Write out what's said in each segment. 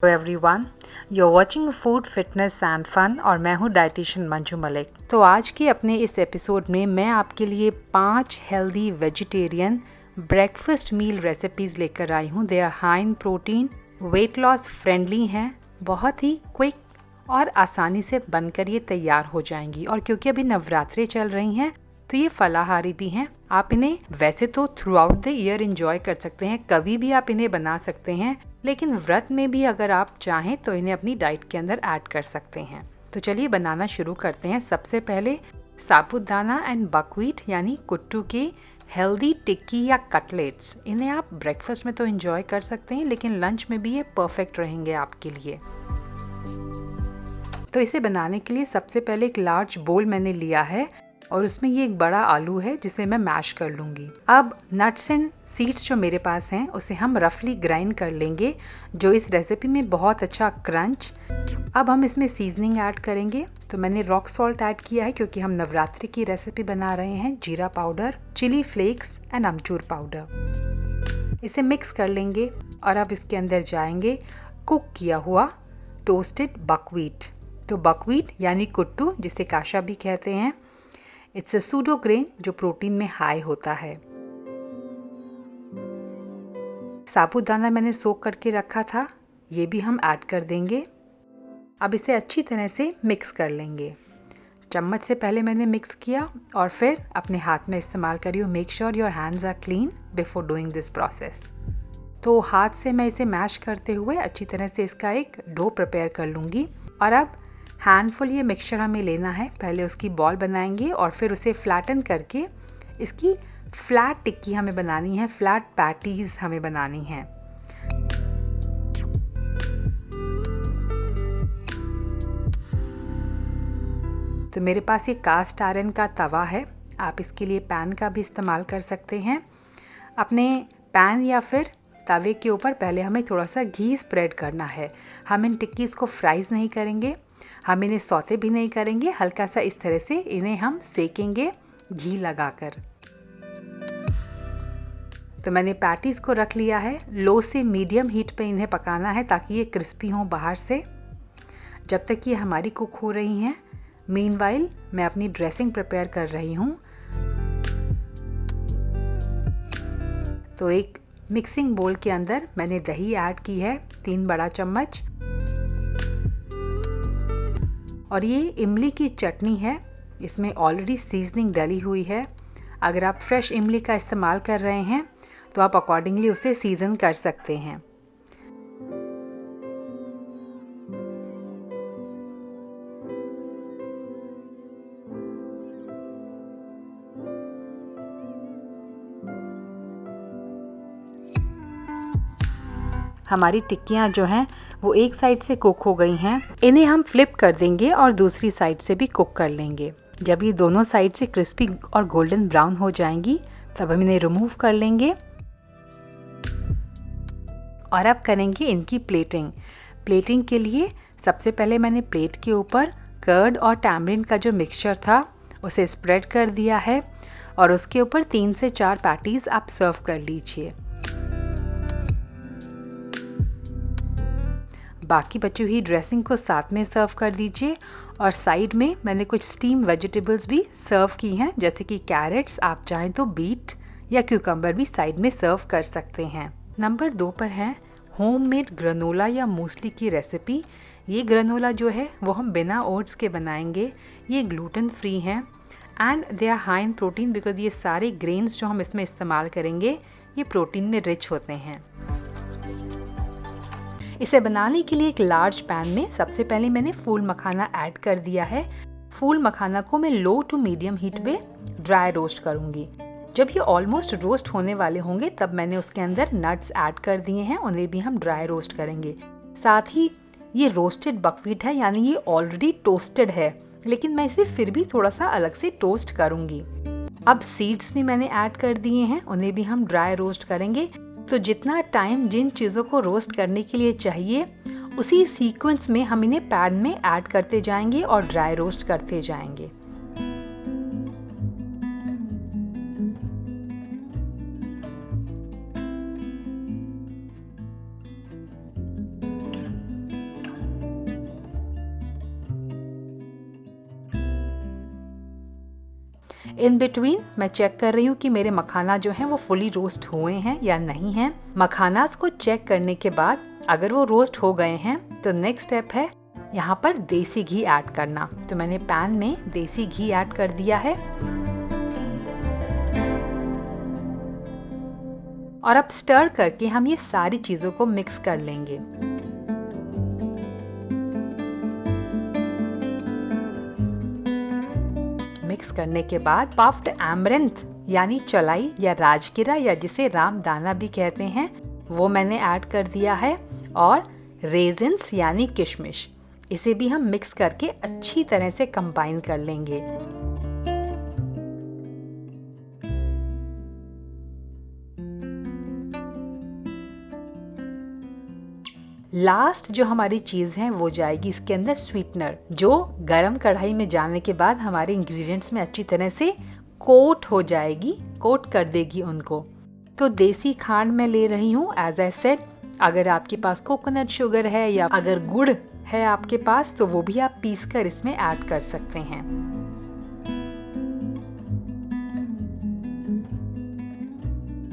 Hello everyone, you are watching food fitness and fun और मैं हूँ डाइटिशियन मंजू मलिक। तो आज के अपने इस एपिसोड में मैं आपके लिए 5 healthy vegetarian breakfast meal recipes लेकर आई हूँ। They are high in protein, weight loss friendly हैं, बहुत ही क्विक और आसानी से बनकर ये तैयार हो जाएंगी। और क्योंकि अभी नवरात्रि चल रही हैं तो ये फलाहारी भी हैं। आप इन्हें वैसे तो through out the year enjoy कर सकते हैं, कभी भी आप इन्हें बना सकते हैं, लेकिन व्रत में भी अगर आप चाहें तो इन्हें अपनी डाइट के अंदर ऐड कर सकते हैं। तो चलिए बनाना शुरू करते हैं। सबसे पहले साबूदाना एंड बकव्हीट यानी कुट्टू के हेल्दी टिक्की या कटलेट्स, इन्हें आप ब्रेकफास्ट में तो एंजॉय कर सकते हैं, लेकिन लंच में भी ये परफेक्ट रहेंगे आपके लिए। तो इसे बनाने के लिए सबसे पहले एक लार्ज बोल मैंने लिया है और उसमें ये एक बड़ा आलू है जिसे मैं मैश कर लूँगी। अब नट्स एंड सीड्स जो मेरे पास हैं उसे हम रफली ग्राइंड कर लेंगे, जो इस रेसिपी में बहुत अच्छा क्रंच। अब हम इसमें सीजनिंग ऐड करेंगे। तो मैंने रॉक सॉल्ट ऐड किया है क्योंकि हम नवरात्रि की रेसिपी बना रहे हैं। जीरा पाउडर, चिली फ्लेक्स एंड अमचूर पाउडर, इसे मिक्स कर लेंगे। और अब इसके अंदर जाएंगे कुक किया हुआ टोस्टेड बकव्हीट। तो बकव्हीट यानी कुट्टू, जिसे काशा भी कहते हैं, इट्स अ सूडो ग्रेन जो प्रोटीन में हाई होता है। साबूदाना मैंने सोक करके रखा था, ये भी हम ऐड कर देंगे। अब इसे अच्छी तरह से मिक्स कर लेंगे। चम्मच से पहले मैंने मिक्स किया और फिर अपने हाथ में इस्तेमाल करिए। Make sure your hands are clean before doing this process. तो हाथ से मैं इसे मैश करते हुए अच्छी तरह से इसका एक डो प्रिपेयर कर लूँगी। और अब हैंडफुल ये मिक्सचर हमें लेना है। पहले उसकी बॉल बनाएंगे और फिर उसे फ्लैटन करके इसकी फ्लैट टिक्की हमें बनानी है, फ्लैट पैटीज हमें बनानी है। तो मेरे पास ये कास्ट आयरन का तवा है, आप इसके लिए पैन का भी इस्तेमाल कर सकते हैं। अपने पैन या फिर तवे के ऊपर पहले हमें थोड़ा सा घी स्प्रेड करना है। हम इन टिक्कीज़ को फ्राइज़ नहीं करेंगे, हम इन्हें सौते भी नहीं करेंगे, हल्का सा इस तरह से इन्हें हम सेकेंगे घी लगाकर। तो मैंने पैटीज़ को रख लिया है। लो से मीडियम हीट पे इन्हें पकाना है ताकि ये क्रिस्पी हों बाहर से, जब तक ये हमारी कुक हो रही हैं। मीनवाइल मैं अपनी ड्रेसिंग प्रिपेयर कर रही हूँ। तो एक मिक्सिंग बोल के अंदर मैंने दही ऐड की है 3 बड़ा चम्मच। और ये इमली की चटनी है, इसमें ऑलरेडी सीजनिंग डली हुई है। अगर आप फ्रेश इमली का इस्तेमाल कर रहे हैं तो आप अकॉर्डिंगली उसे सीजन कर सकते हैं। हमारी टिक्कियाँ जो हैं वो एक साइड से कुक हो गई हैं। इन्हें हम फ्लिप कर देंगे और दूसरी साइड से भी कुक कर लेंगे। जब ये दोनों साइड से क्रिस्पी और गोल्डन ब्राउन हो जाएंगी तब हम इन्हें रिमूव कर लेंगे। और अब करेंगे इनकी प्लेटिंग। प्लेटिंग के लिए सबसे पहले मैंने प्लेट के ऊपर कर्ड और टैमरिंड का जो मिक्सचर था उसे स्प्रेड कर दिया है और उसके ऊपर 3 से 4 पैटीज़ आप सर्व कर लीजिए। बाकी बची हुई ड्रेसिंग को साथ में सर्व कर दीजिए। और साइड में मैंने कुछ स्टीम वेजिटेबल्स भी सर्व की हैं, जैसे कि कैरेट्स, आप चाहें तो बीट या क्यूकम्बर भी साइड में सर्व कर सकते हैं। नंबर 2 पर है होममेड ग्रेनोला या मूसली की रेसिपी। ये ग्रेनोला जो है वो हम बिना ओट्स के बनाएंगे। ये ग्लूटेन फ्री हैं and they are high in protein because ये सारे ग्रेन्स जो हम इसमें इस्तेमाल करेंगे ये प्रोटीन में रिच होते हैं। इसे बनाने के लिए एक लार्ज पैन में सबसे पहले मैंने फूल मखाना ऐड कर दिया है। फूल मखाना को मैं लो टू मीडियम हीट पे ड्राई रोस्ट करूँगी। जब ये ऑलमोस्ट रोस्ट होने वाले होंगे तब मैंने उसके अंदर नट्स ऐड कर दिए हैं, उन्हें भी हम ड्राई रोस्ट करेंगे। साथ ही ये रोस्टेड बकव्हीट है, यानी ये ऑलरेडी टोस्टेड है, लेकिन मैं इसे फिर भी थोड़ा सा अलग से टोस्ट करूँगी। अब सीड्स भी मैंने ऐड कर दिए हैं, उन्हें भी हम ड्राई रोस्ट करेंगे। तो जितना टाइम जिन चीज़ों को रोस्ट करने के लिए चाहिए उसी सीक्वेंस में हम इन्हें पैन में ऐड करते जाएंगे और ड्राई रोस्ट करते जाएंगे। इन बिटवीन मैं चेक कर रही हूँ कि मेरे मखाना जो हैं वो फुली रोस्ट हुए हैं या नहीं हैं। मखानास को चेक करने के बाद अगर वो रोस्ट हो गए हैं तो नेक्स्ट स्टेप है यहाँ पर देसी घी ऐड करना। तो मैंने पैन में देसी घी ऐड कर दिया है और अब स्टर करके हम ये सारी चीज़ों को मिक्स कर लेंगे। मिक्स करने के बाद पफ्ड एमरंथ यानी चलाई या राजगिरा या जिसे रामदाना भी कहते हैं वो मैंने ऐड कर दिया है और रेजिन्स यानी किशमिश, इसे भी हम मिक्स करके अच्छी तरह से कंबाइन कर लेंगे। लास्ट जो हमारी चीज़ है वो जाएगी इसके अंदर स्वीटनर, जो गरम कढ़ाई में डालने के बाद हमारे इंग्रेडिएंट्स में अच्छी तरह से कोट हो जाएगी, कोट कर देगी उनको। तो देसी खांड मैं ले रही हूँ एज आई सेड। अगर आपके पास कोकोनट शुगर है या अगर गुड़ है आपके पास तो वो भी आप पीस कर इसमें ऐड कर सकते हैं।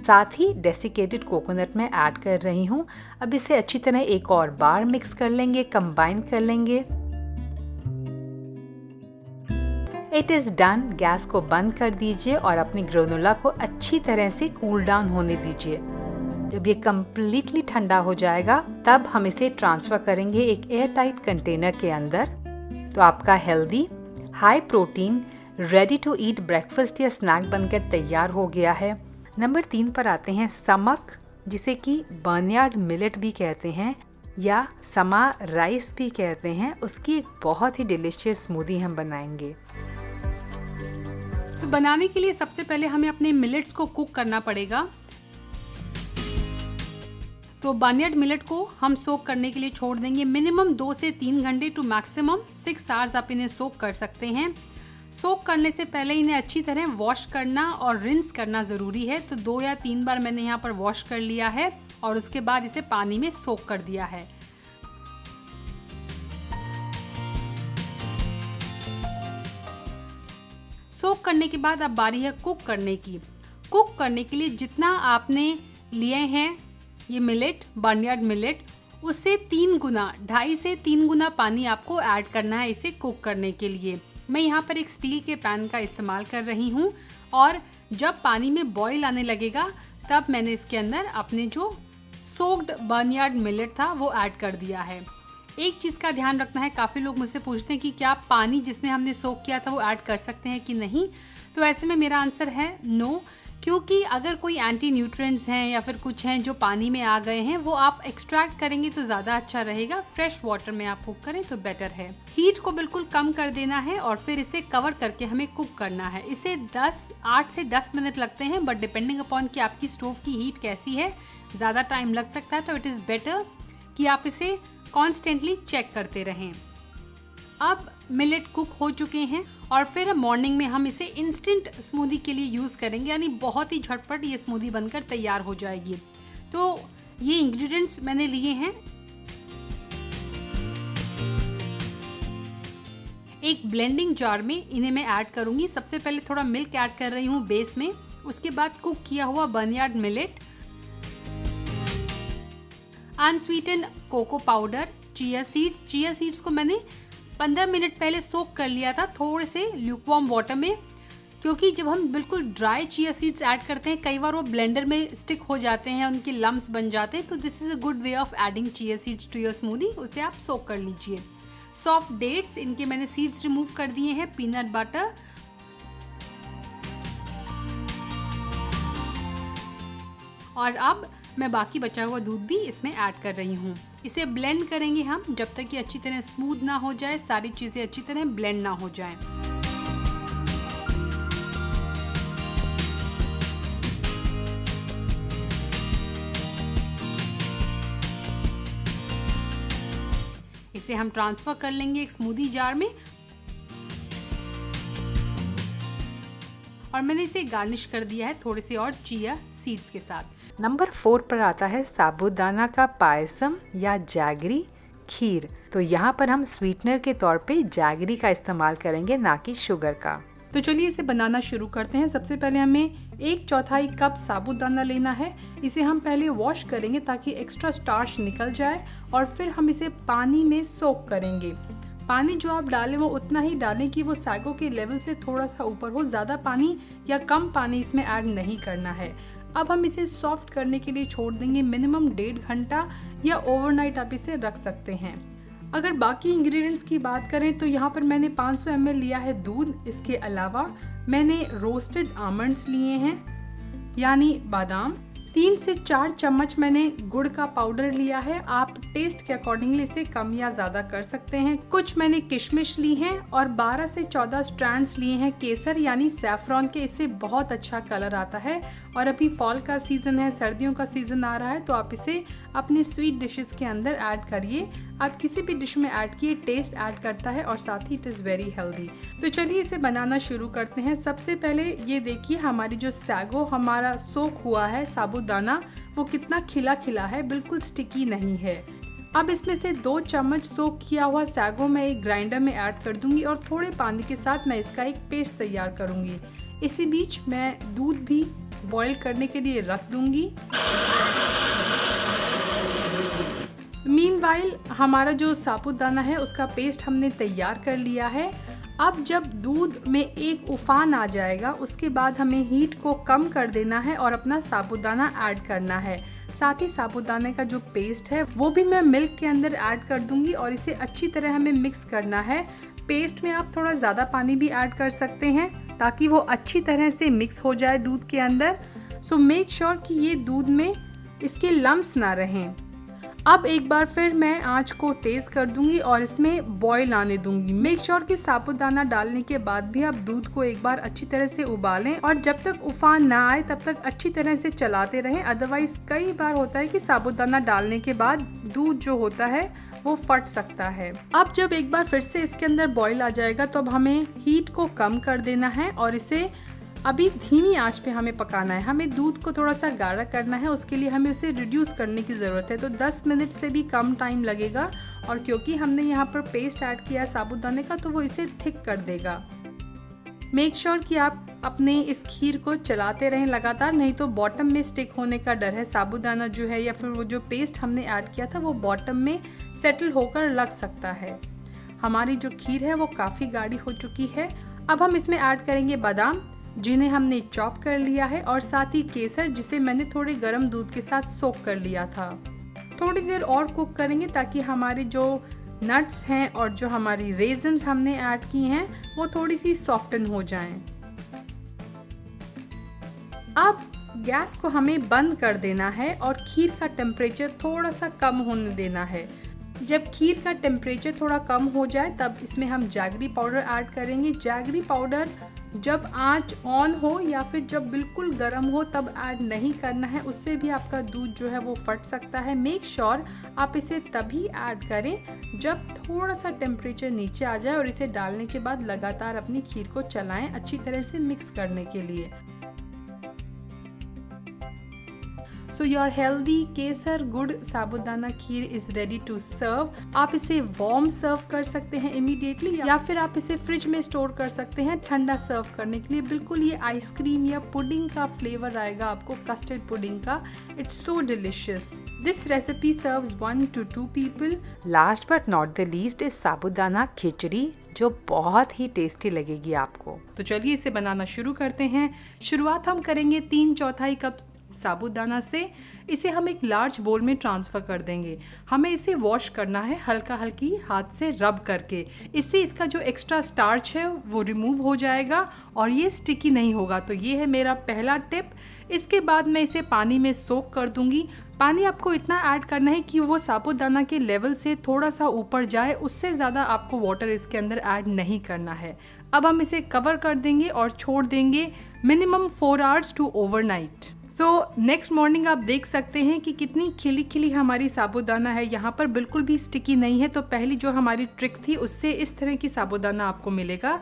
साथ ही डेसिकेटेड कोकोनट में ऐड कर रही हूँ। अब इसे अच्छी तरह एक और बार मिक्स कर लेंगे, कंबाइन कर लेंगे। It is done. गैस को बंद कर दीजिए और अपनी ग्रेनोला को अच्छी तरह से कूल डाउन होने दीजिए। जब ये कम्प्लीटली ठंडा हो जाएगा तब हम इसे ट्रांसफ़र करेंगे एक एयर टाइट कंटेनर के अंदर। तो आपका healthy, high protein, ready to eat breakfast या स्नैक बनकर तैयार हो गया है। नंबर 3 पर आते हैं समक, जिसे कि बर्नयार्ड मिलेट भी कहते हैं या समा राइस भी कहते हैं। उसकी एक बहुत ही डिलीशियस स्मूदी हम बनाएंगे। तो बनाने के लिए सबसे पहले हमें अपने मिलेट्स को कुक करना पड़ेगा। तो बर्नयार्ड मिलेट को हम सोक करने के लिए छोड़ देंगे मिनिमम 2 से 3 घंटे टू मैक्सिमम 6 आवर्स आप इन्हें सोक कर सकते हैं। सोक करने से पहले इन्हें अच्छी तरह वॉश करना और रिंस करना ज़रूरी है। तो 2 या 3 बार मैंने यहाँ पर वॉश कर लिया है और उसके बाद इसे पानी में सोक कर दिया है। सोक करने के बाद अब बारी है कुक करने की। कुक करने के लिए जितना आपने लिए हैं ये मिलेट, बर्नयार्ड मिलेट, उससे 3 गुना, 2.5 से 3 गुना पानी आपको ऐड करना है इसे कुक करने के लिए। मैं यहाँ पर एक स्टील के पैन का इस्तेमाल कर रही हूँ और जब पानी में बॉईल आने लगेगा तब मैंने इसके अंदर अपने जो सोक्ड बर्नयार्ड मिलेट था वो ऐड कर दिया है। एक चीज़ का ध्यान रखना है, काफ़ी लोग मुझसे पूछते हैं कि क्या पानी जिसमें हमने सोक किया था वो ऐड कर सकते हैं कि नहीं। तो ऐसे में मेरा आंसर है नो, क्योंकि अगर कोई एंटी न्यूट्रिएंट्स हैं या फिर कुछ हैं जो पानी में आ गए हैं वो आप एक्सट्रैक्ट करेंगे तो ज़्यादा अच्छा रहेगा। फ्रेश वाटर में आप कुक करें तो बेटर है। हीट को बिल्कुल कम कर देना है और फिर इसे कवर करके हमें कुक करना है। इसे 8 से 10 मिनट लगते हैं, बट डिपेंडिंग अपॉन कि आपकी स्टोव की हीट कैसी है, ज़्यादा टाइम लग सकता है। तो इट इज़ बेटर कि आप इसे कॉन्स्टेंटली चेक करते रहें। अब मिलेट कुक हो चुके हैं और फिर मॉर्निंग में हम इसे इंस्टेंट स्मूदी के लिए यूज़ करेंगे, यानी बहुत ही झटपट ये स्मूदी बनकर तैयार हो जाएगी। तो ये इंग्रेडिएंट्स मैंने लिए हैं। एक ब्लेंडिंग जार में इन्हें मैं ऐड करूंगी। सबसे पहले थोड़ा मिल्क ऐड कर रही हूँ बेस में, उसके बाद कुक किया हुआ barnyard millet, unsweetened cocoa powder, chia seeds को मैंने 15 मिनट पहले सोक कर लिया था थोड़े से ल्यूकवार्म वाटर में, क्योंकि जब हम बिल्कुल ड्राई चिया सीड्स ऐड करते हैं कई बार वो ब्लेंडर में स्टिक हो जाते हैं, उनके लम्स बन जाते हैं। तो this is a good way of adding chia seeds to your smoothie, उसे आप सोक कर लीजिए। सॉफ्ट डेट्स, इनके मैंने सीड्स रिमूव कर दिए हैं, पीनट बटर, और अब मैं बाकी बचा हुआ दूध भी इसमें ऐड कर रही हूँ। इसे ब्लेंड करेंगे हम जब तक कि अच्छी तरह स्मूथ ना हो जाए, सारी चीज़ें अच्छी तरह ब्लेंड ना हो जाएं। इसे हम ट्रांसफ़र कर लेंगे एक स्मूदी जार में और मैंने इसे गार्निश कर दिया है थोड़े से और चिया सीड्स के साथ। नंबर 4 पर आता है साबूदाना का पायसम या जैगरी खीर। तो यहाँ पर हम स्वीटनर के तौर पे जैगरी का इस्तेमाल करेंगे, ना कि शुगर का। तो चलिए इसे बनाना शुरू करते हैं। सबसे पहले हमें 1/4 कप साबूदाना लेना है। इसे हम पहले वॉश करेंगे ताकि एक्स्ट्रा स्टार्च निकल जाए और फिर हम इसे पानी में सोक करेंगे। पानी जो आप डालें वो उतना ही डालें कि वो सागो के लेवल से थोड़ा सा ऊपर हो, ज़्यादा पानी या कम पानी इसमें ऐड नहीं करना है। अब हम इसे सॉफ्ट करने के लिए छोड़ देंगे मिनिमम 1.5 घंटा या ओवरनाइट आप इसे रख सकते हैं। अगर बाकी इंग्रेडिएंट्स की बात करें तो यहाँ पर मैंने 500 ml लिया है दूध। इसके अलावा मैंने रोस्टेड आमंड्स लिए हैं यानी बादाम। 3 से 4 चम्मच मैंने गुड़ का पाउडर लिया है। आप टेस्ट के अकॉर्डिंगली इसे कम या ज़्यादा कर सकते हैं। कुछ मैंने किशमिश ली हैं और 12 से 14 स्ट्रैंड्स लिए हैं केसर यानी सैफरॉन के। इससे बहुत अच्छा कलर आता है और अभी फॉल का सीज़न है, सर्दियों का सीज़न आ रहा है, तो आप इसे अपने स्वीट डिशेस के अंदर ऐड करिए। आप किसी भी डिश में ऐड किए, टेस्ट ऐड करता है और साथ ही इट इज़ वेरी हेल्दी। तो चलिए इसे बनाना शुरू करते हैं। सबसे पहले ये देखिए हमारी जो सागो हमारा सोक हुआ है साबूदाना, वो कितना खिला खिला है, बिल्कुल स्टिकी नहीं है। अब इसमें से 2 चम्मच सोक किया हुआ सागो मैं एक ग्राइंडर में ऐड कर दूंगी और थोड़े पानी के साथ मैं इसका एक पेस्ट तैयार करूंगी। इसी बीच मैं दूध भी बॉईल करने के लिए रख दूंगी। मीनवाइल हमारा जो साबूदाना है उसका पेस्ट हमने तैयार कर लिया है। अब जब दूध में एक उफान आ जाएगा उसके बाद हमें हीट को कम कर देना है और अपना साबूदाना ऐड करना है। साथ ही साबूदाने का जो पेस्ट है वो भी मैं मिल्क के अंदर ऐड कर दूंगी और इसे अच्छी तरह हमें मिक्स करना है। पेस्ट में आप थोड़ा ज़्यादा पानी भी ऐड कर सकते हैं ताकि वो अच्छी तरह से मिक्स हो जाए दूध के अंदर। सो मेक श्योर कि ये दूध में इसके लम्स ना रहें। अब एक बार फिर मैं आंच को तेज़ कर दूंगी और इसमें बॉईल आने दूंगी। मेक श्योर कि साबूदाना डालने के बाद भी आप दूध को एक बार अच्छी तरह से उबालें और जब तक उफान ना आए तब तक अच्छी तरह से चलाते रहें। अदरवाइज कई बार होता है कि साबूदाना डालने के बाद दूध जो होता है वो फट सकता है। अब जब एक बार फिर से इसके अंदर बॉईल आ जाएगा तो अब हमें हीट को कम कर देना है और इसे अभी धीमी आंच पे हमें पकाना है। हमें दूध को थोड़ा सा गाढ़ा करना है, उसके लिए हमें उसे रिड्यूस करने की ज़रूरत है। तो 10 मिनट से भी कम टाइम लगेगा और क्योंकि हमने यहाँ पर पेस्ट ऐड किया है साबूदाने का तो वो इसे थिक कर देगा। मेक श्योर कि आप अपने इस खीर को चलाते रहें लगातार, नहीं तो बॉटम में स्टिक होने का डर है। साबूदाना जो है या फिर वो जो पेस्ट हमने ऐड किया था वो बॉटम में सेटल होकर लग सकता है। हमारी जो खीर है वो काफ़ी गाढ़ी हो चुकी है। अब हम इसमें ऐड करेंगे बादाम जिन्हें हमने चॉप कर लिया है और साथ ही केसर जिसे मैंने थोड़े गर्म दूध के साथ सोक कर लिया था। थोड़ी देर और कुक करेंगे ताकि हमारे जो नट्स हैं और जो हमारी रेजन्स हमने ऐड की हैं वो थोड़ी सी सॉफ्टन हो जाएं। अब गैस को हमें बंद कर देना है और खीर का टेम्परेचर थोड़ा सा कम होने देना है। जब खीर का टेम्परेचर थोड़ा कम हो जाए तब इसमें हम जैगरी पाउडर ऐड करेंगे। जैगरी पाउडर जब आंच ऑन हो या फिर जब बिल्कुल गर्म हो तब ऐड नहीं करना है, उससे भी आपका दूध जो है वो फट सकता है। मेक श्योर आप इसे तभी ऐड करें जब थोड़ा सा टेम्परेचर नीचे आ जाए और इसे डालने के बाद लगातार अपनी खीर को चलाएं अच्छी तरह से मिक्स करने के लिए। सो योर हेल्दी केसर गुड़ साबूदाना खीर इज़ रेडी टू सर्व। आप इसे वार्म सर्व कर सकते हैं इमीडिएटली या फिर आप इसे फ्रिज में स्टोर कर सकते हैं ठंडा सर्व करने के लिए। बिल्कुल ये आइसक्रीम या पुडिंग का फ्लेवर आएगा आपको, कस्टर्ड पुडिंग का। It's so delicious. This recipe serves 1 to 2 people। Last but not the least is sabudana khichdi जो बहुत ही टेस्टी लगेगी आपको। तो चलिए इसे बनाना शुरू करते हैं। शुरुआत हम करेंगे 3/4 कप साबूदाना से। इसे हम एक लार्ज बोल में ट्रांसफ़र कर देंगे। हमें इसे वॉश करना है हल्का हल्की हाथ से रब करके। इससे इसका जो एक्स्ट्रा स्टार्च है वो रिमूव हो जाएगा और ये स्टिकी नहीं होगा। तो ये है मेरा पहला टिप। इसके बाद मैं इसे पानी में सोक कर दूंगी। पानी आपको इतना ऐड करना है कि वो साबूदाना के लेवल से थोड़ा सा ऊपर जाए, उससे ज़्यादा आपको वाटर इसके अंदर ऐड नहीं करना है। अब हम इसे कवर कर देंगे और छोड़ देंगे minimum 4 hours to overnight. So next morning आप देख सकते हैं कि कितनी खिली खिली हमारी साबूदाना है। यहाँ पर बिल्कुल भी स्टिकी नहीं है। तो पहली जो हमारी ट्रिक थी उससे इस तरह की साबूदाना आपको मिलेगा।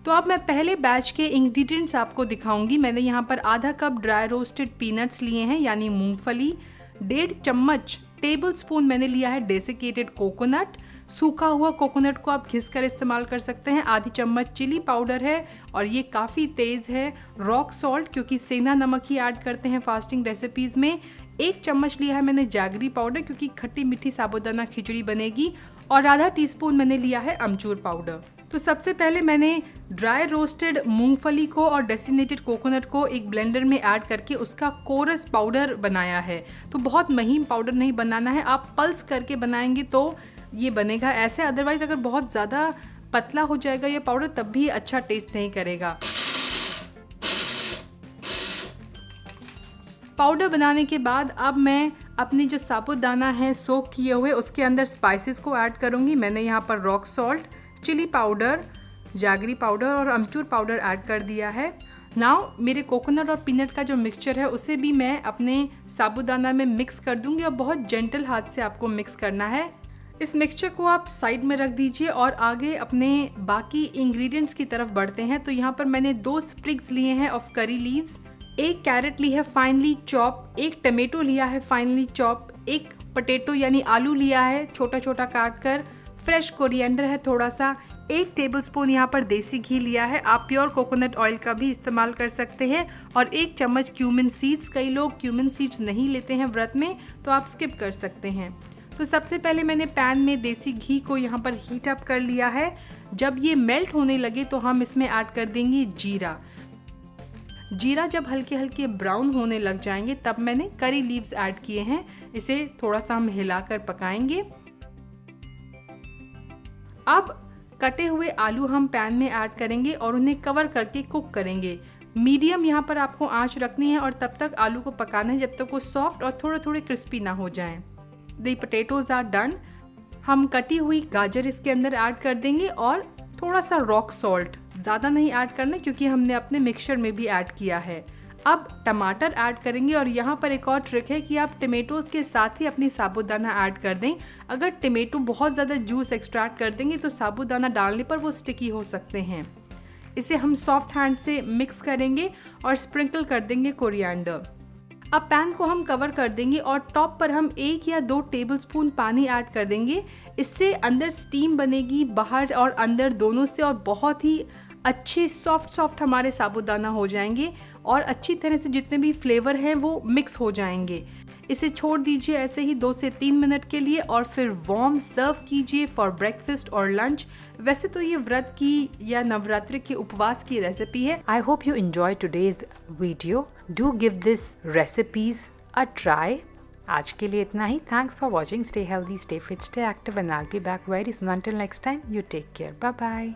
तो अब मैं पहले बैच के इंग्रेडिएंट्स आपको दिखाऊंगी। मैंने यहाँ पर आधा कप ड्राई रोस्टेड पीनट्स लिए हैं यानी मूंगफली, 1.5 चम्मच टेबल स्पून मैंने लिया है डेसिकेटेड कोकोनट, सूखा हुआ कोकोनट को आप घिस कर इस्तेमाल कर सकते हैं। आधी चम्मच चिली पाउडर है और ये काफ़ी तेज़ है। रॉक सॉल्ट, क्योंकि सेंधा नमक ही ऐड करते हैं फास्टिंग रेसिपीज़ में। 1 चम्मच लिया है मैंने जैगरी पाउडर, क्योंकि खट्टी मीठी साबूदाना खिचड़ी बनेगी। और आधा टीस्पून मैंने लिया है अमचूर पाउडर। तो सबसे पहले मैंने ड्राई रोस्टेड मूंगफली को और डेसिनेटेड कोकोनट को एक ब्लेंडर में ऐड करके उसका कोरस पाउडर बनाया है। तो बहुत महीन पाउडर नहीं बनाना है, आप पल्स करके बनाएंगे तो ये बनेगा ऐसे। अदरवाइज अगर बहुत ज़्यादा पतला हो जाएगा ये पाउडर तब भी अच्छा टेस्ट नहीं करेगा। पाउडर बनाने के बाद अब मैं अपनी जो साबूदाना है सोक किए हुए उसके अंदर स्पाइसेस को ऐड करूँगी। मैंने यहाँ पर rock salt, chilli powder, jaggery powder और अमचूर पाउडर ऐड कर दिया है। नाउ मेरे कोकोनट और पीनट का जो मिक्सचर है उसे भी मैं अपने साबूदाना में मिक्स कर दूंगी और बहुत जेंटल हाथ से आपको मिक्स करना है। इस मिक्सचर को आप साइड में रख दीजिए और आगे अपने बाकी इंग्रेडिएंट्स की तरफ बढ़ते हैं। तो यहाँ पर मैंने 2 स्प्रिग्स लिए हैं ऑफ करी लीव्स, 1 कैरेट ली है फाइनली चॉप, 1 टमेटो लिया है फाइनली चॉप, 1 पोटैटो यानी आलू लिया है छोटा छोटा काट कर, फ्रेश कोरिएंडर है थोड़ा सा, 1 टेबलस्पून यहाँ पर देसी घी लिया है। आप प्योर कोकोनट ऑयल का भी इस्तेमाल कर सकते हैं। और 1 चम्मच क्यूमिन सीड्स, कई लोग क्यूमिन सीड्स नहीं लेते हैं व्रत में तो आप स्किप कर सकते हैं। तो सबसे पहले मैंने पैन में देसी घी को यहाँ पर हीट अप कर लिया है। जब ये मेल्ट होने लगे तो हम इसमें ऐड कर देंगे जीरा। जीरा जब हल्के हल्के ब्राउन होने लग जाएंगे तब मैंने करी लीव्स ऐड किए हैं। इसे थोड़ा सा हम हिलाकर पकाएंगे। अब कटे हुए आलू हम पैन में ऐड करेंगे और उन्हें कवर करके कुक करेंगे। मीडियम यहाँ पर आपको आंच रखनी है और तब तक आलू को पकाना है जब तक वो सॉफ्ट और थोड़े थोड़े क्रिस्पी ना हो जाएं। The potatoes are done. हम कटी हुई गाजर इसके अंदर ऐड कर देंगे और थोड़ा सा रॉक सॉल्ट, ज़्यादा नहीं ऐड करना क्योंकि हमने अपने मिक्सचर में भी ऐड किया है। अब टमाटर ऐड करेंगे और यहाँ पर एक और ट्रिक है कि आप टमेटोज़ के साथ ही अपनी साबूदाना ऐड कर दें। अगर टमेटो बहुत ज़्यादा जूस एक्सट्रैक्ट कर देंगे तो साबूदाना डालने पर वो स्टिकी हो सकते हैं। इसे हम सॉफ्ट हैंड से मिक्स करेंगे और स्प्रिंकल कर देंगे कोरिएंडर। अब पैन को हम कवर कर देंगे और टॉप पर हम 1 या 2 टेबलस्पून पानी ऐड कर देंगे। इससे अंदर स्टीम बनेगी, बाहर और अंदर दोनों से, और बहुत ही अच्छे सॉफ्ट हमारे साबूदाना हो जाएंगे और अच्छी तरह से जितने भी फ्लेवर हैं वो मिक्स हो जाएंगे। इसे छोड़ दीजिए ऐसे ही 2 से 3 मिनट के लिए और फिर वार्म सर्व कीजिए फॉर ब्रेकफास्ट और लंच। वैसे तो ये व्रत की या नवरात्रि के उपवास की रेसिपी है। I hope you enjoyed today's video. Do give this recipes a try. आज के लिए इतना ही. Thanks for watching. Stay healthy, stay fit, stay active and I'll be back very soon. Until next time, you take care. Bye bye.